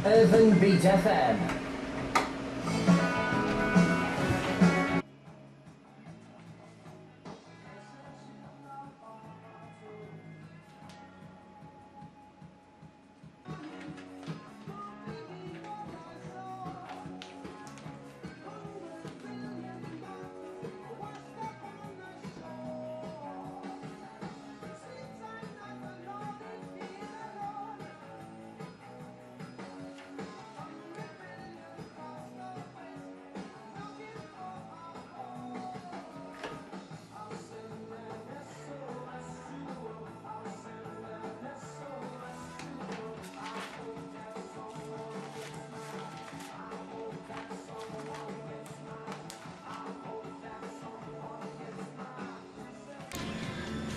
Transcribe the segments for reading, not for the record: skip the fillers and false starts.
Irvine Beat FM.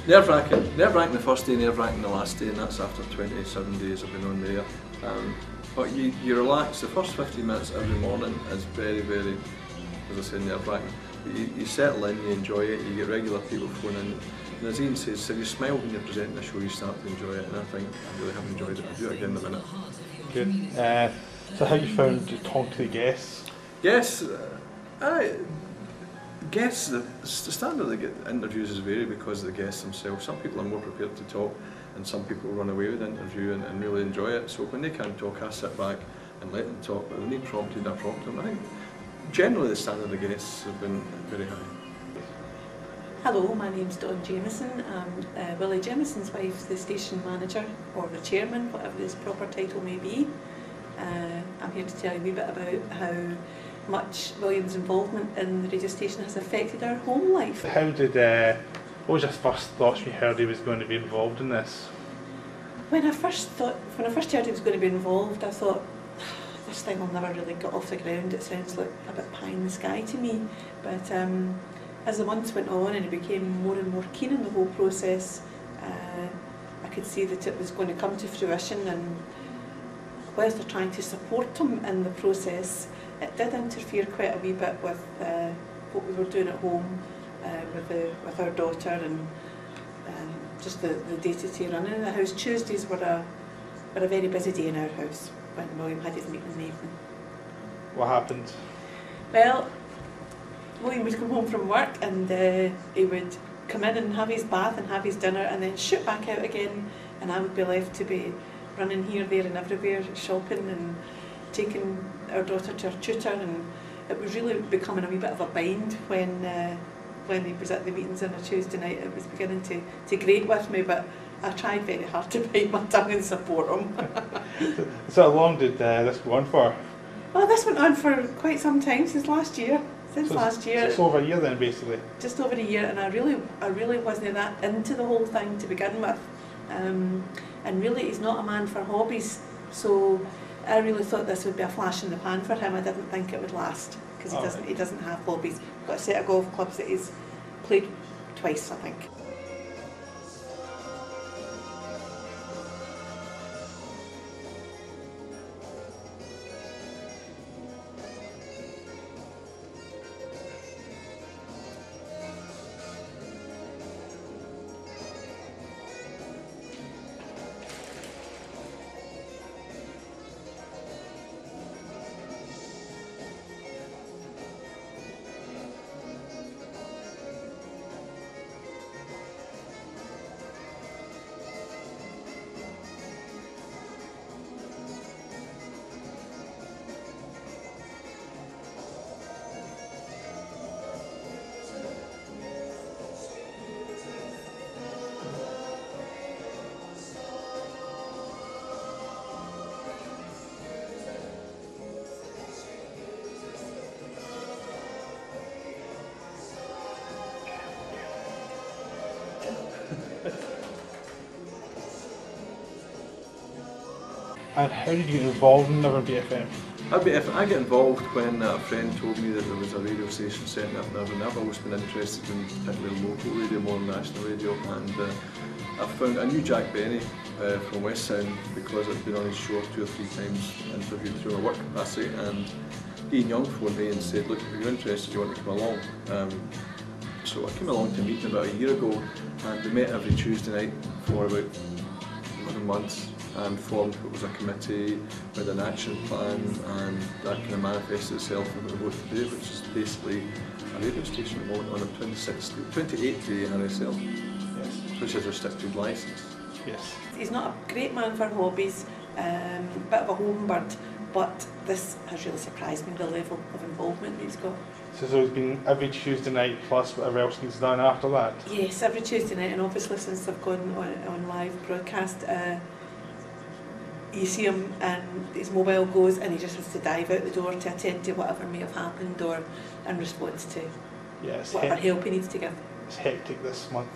Nerve-wracking the first day, nerve-wracking the last day, and that's after 27 days I've been on there. But you relax. The first 15 minutes every morning is very, very, as I said, nerve-wracking. You settle in, you enjoy it, you get regular people phoning. And as Ian says, if you smile when you're presenting a show, you start to enjoy it, and I think I really have enjoyed it. I'll do it again in a minute. Good. So how you found talking to the guests? Yes, guests, the standard of the interviews is varied because of the guests themselves. Some people are more prepared to talk and some people run away with the interview and really enjoy it. So when they can't talk, I sit back and let them talk. But when they prompted, I prompt them. I think generally the standard of the guests have been very high. Hello, my name's Jamison. I'm Wullie Jamison's wife, the station manager or the chairman, whatever his proper title may be. I'm here to tell you a wee bit about how much William's involvement in the radio station has affected our home life. How did, what was your first thoughts when you heard he was going to be involved in this? When I first heard he was going to be involved, I thought, this thing will never really get off the ground. It sounds like a bit pie in the sky to me. But as the months went on and he became more and more keen in the whole process, I could see that it was going to come to fruition, and whilst they're trying to support him in the process, it did interfere quite a wee bit with what we were doing at home with our daughter and just the day-to-day running in the house. Tuesdays were a very busy day in our house when William had his meeting in the evening. What happened? Well, William would come home from work and he would come in and have his bath and have his dinner and then shoot back out again, and I would be left to be running here, there and everywhere, shopping and taking our daughter to her tutor, and it was really becoming a wee bit of a bind when he was at the meetings on a Tuesday night. It was beginning to grate with me, but I tried very hard to bite my tongue and support him. So how long did this go on for? Well, this went on for quite some time, since last year. So it's over a year then, basically? Just over a year, and I really wasn't that into the whole thing to begin with. And really he's not a man for hobbies, so I really thought this would be a flash in the pan for him. I didn't think it would last, because he doesn't have hobbies. He's got a set of golf clubs that he's played twice, I think. And how did you get involved in Irvine Beat FM? I get involved when a friend told me that there was a radio station setting up in Irvine. I've always been interested in particularly local radio more than national radio, and I knew Jack Benny from West Sound because I'd been on his show 2 or 3 times, interviewed through my work capacity, and Ian Young phoned me and said, look, if you're interested, you want to come along. So I came along to meet him about a year ago, and we met every Tuesday night for about 11 months. and formed what was a committee with an action plan, and that kind of manifested itself in what we're both today, which is basically a radio station at the moment on a 28-day RSL, Yes. which is a restricted licence. Yes. He's not a great man for hobbies, bit of a home bird, but this has really surprised me, the level of involvement he's got. So it's been every Tuesday night plus whatever else he's done after that? Yes, every Tuesday night, and obviously since they've gone on live broadcast, you see him and his mobile goes and he just has to dive out the door to attend to whatever may have happened or in response to whatever help he needs to give. It's hectic this month.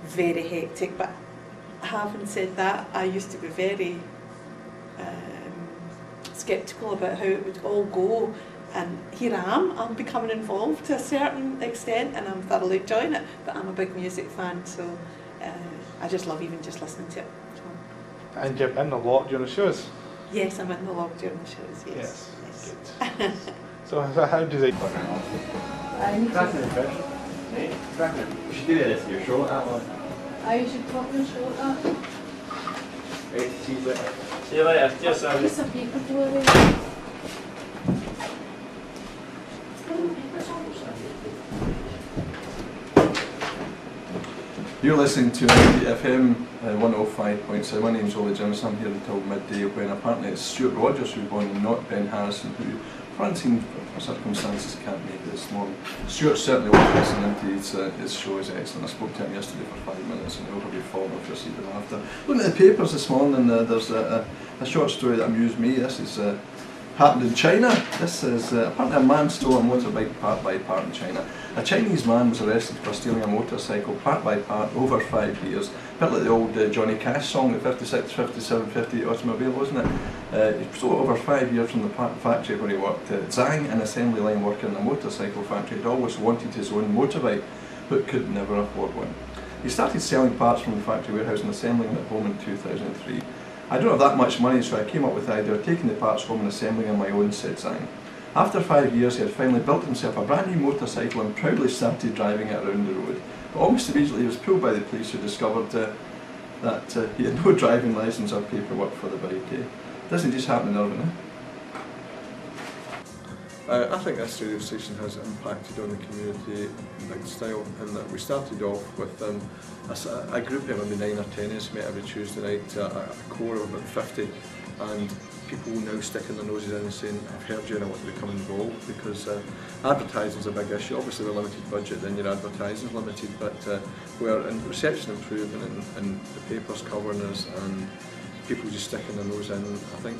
Very hectic, but having said that, I used to be very sceptical about how it would all go, and here I am, I'm becoming involved to a certain extent and I'm thoroughly enjoying it, but I'm a big music fan, so I just love even just listening to it. So. And you're in the lot during the shows? Yes, I'm in the log during the shows, yes. Good. So how do they... Cracking impression. Hey, cracking. We should do this to your show like that one. You should fucking show that. Right, see you later. See you later. Cheers, Sam. Piece of paper for it. You're listening to Irvine Beat FM 105.7. My name's Wullie, Jamison. I'm here until midday when apparently it's Stuart Rogers who's going and not Ben Harrison, who for unseen circumstances can't make it this morning. Stuart's certainly worth listening to. His show is excellent. I spoke to him yesterday for 5 minutes and he'll probably fall off your seat after. Looking at the papers this morning, there's a short story that amused me. This is happened in China. This is apparently a man stole a motorbike part by part in China. A Chinese man was arrested for stealing a motorcycle part by part over 5 years. A bit like the old Johnny Cash song, the 56, 57, 58 automobile, wasn't it? He stole it over 5 years from the factory where he worked. Zhang, an assembly line worker in a motorcycle factory, had always wanted his own motorbike, but could never afford one. He started selling parts from the factory warehouse and assembling them at home in 2003. I don't have that much money, so I came up with the idea of taking the parts home and assembling on my own, said Zhang. After 5 years, he had finally built himself a brand new motorcycle and proudly started driving it around the road. But almost immediately he was pulled by the police, who discovered that he had no driving licence or paperwork for the bike. Doesn't just happen in Irvine. I think this radio station has impacted on the community big style, in that we started off with a group of maybe 9 or 10 us met every Tuesday night, a core of about 50, and people now sticking their noses in and saying, I've heard you and I want to become involved, because advertising is a big issue. Obviously with a limited budget then your advertising is limited, but we're in reception improvement and the papers covering us and people just sticking their nose in. I think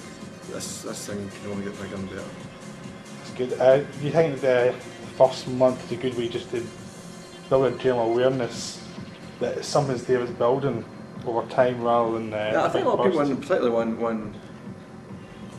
this thing can only get bigger and better. Good. Do you think the first month is a good way just to build a general awareness that something's there is building over time rather than... yeah, I think a lot of people, and particularly when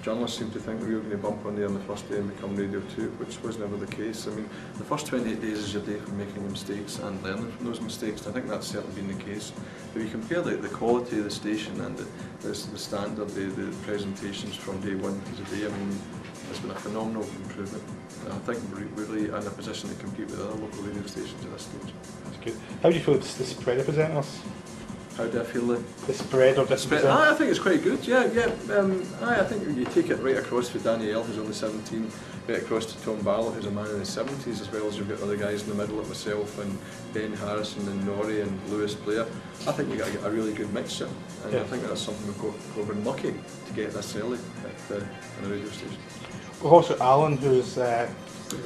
journalists seem to think we were going to bump on there on the first day and become Radio 2, which was never the case. I mean, the first 28 days is your day for making mistakes and learning from those mistakes, and I think that's certainly been the case. If you compare the quality of the station and the standard, the presentations from day one to today, I mean, it's been a phenomenal improvement. And I think we're really in a position to compete with other local radio stations at this stage. That's good. How do you feel the spread of presenters? How do I feel the spread of this presenters? I think it's quite good, yeah. I think you take it right across to Danielle, who's only 17, right across to Tom Barlow, who's a man in his 70s, as well as you've got other guys in the middle, like myself and Ben Harrison and Norrie and Lewis Blair. I think you've got a really good mixture, and I think that's something we've been lucky to get this early at a radio station. We've also Alan, who's... Alan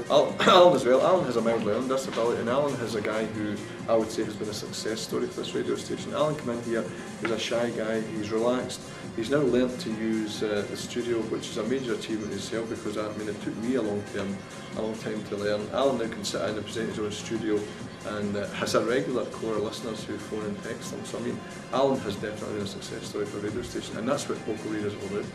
as well. Alan has a mild learning disability, and Alan is a guy who I would say has been a success story for this radio station. Alan came in here, he's a shy guy, he's relaxed. He's now learnt to use the studio, which is a major achievement in itself, because I mean it took me a long time to learn. Alan now can sit in and present his own studio and has a regular core of listeners who phone and text him. So I mean, Alan has definitely been a success story for a radio station, and that's what local radio is all about.